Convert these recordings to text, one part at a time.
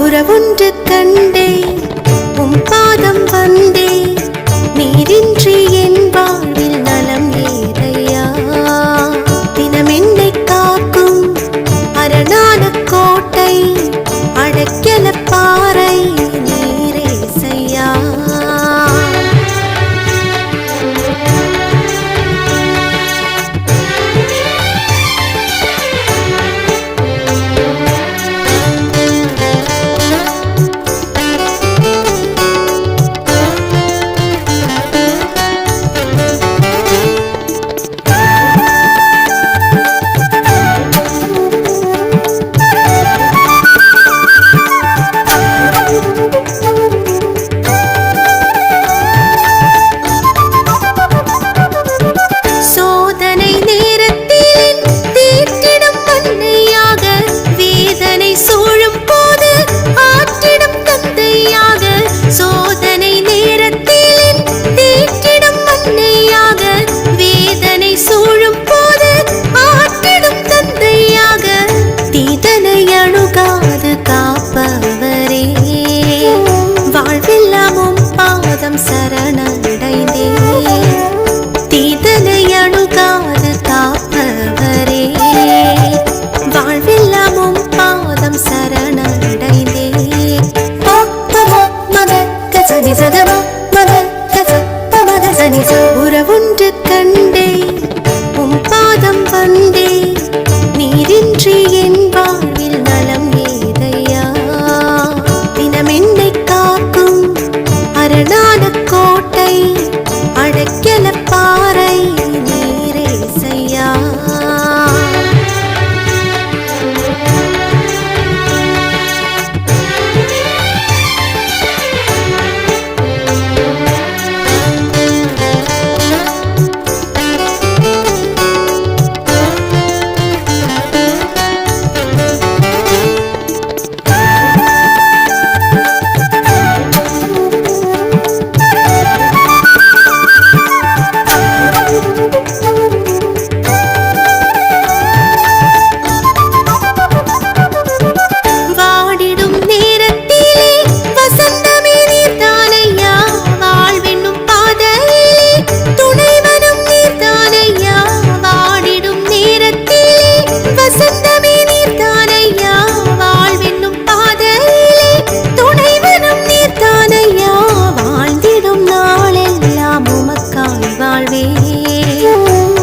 உறவொன்று கண்டே உம் பாதம் வந்தே நீரின்றி என் வாழ்வில் நலம் ஏதையா தினம் என்னை காக்கும் அரணான கோட்டை அடைக்கல பாறை நீரே செய்யா சரணடைந்தே தீதனை அணுகாது காப்பவரே வாழ்வெல்லாமும் பாதம் சரணடைந்தே உறவொன்று கண்டே உம் பாதம் வந்தே நீரின்றி என் வாழ்வில் நலம் ஏதையா தினம் என்னை காக்கும் அரணான கோட்டை அடைக்கல பாறை நீரே செய்யா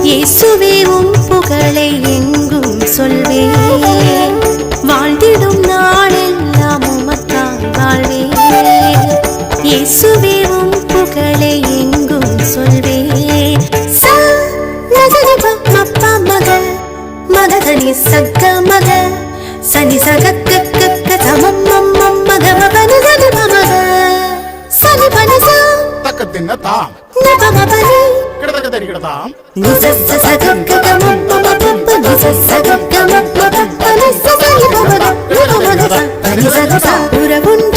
இயேசுவே உம் புகழை எங்கும் சொல்வே வாழ்ந்திடும் நாளெல்லாம் உமக்காய் வாழ்வே இயேசுவே உம் புகழை எங்கும் சொல்வே சா நசனிப மப்ப மக மகதனி சக்க மக சனி சகக்க கக்க சமம் மம்மம் மக மபனி சனிப மக சனி பனச தக்கத்தின்ன தாம் நபமபனி கிடதாம் நிசஸ்ஸ சகக்க மப்ப மப்ப நிசஸ்ஸ சகக்க மப்ப மப்ப நிசஸ்ஸ சனிப மக உறவொன்று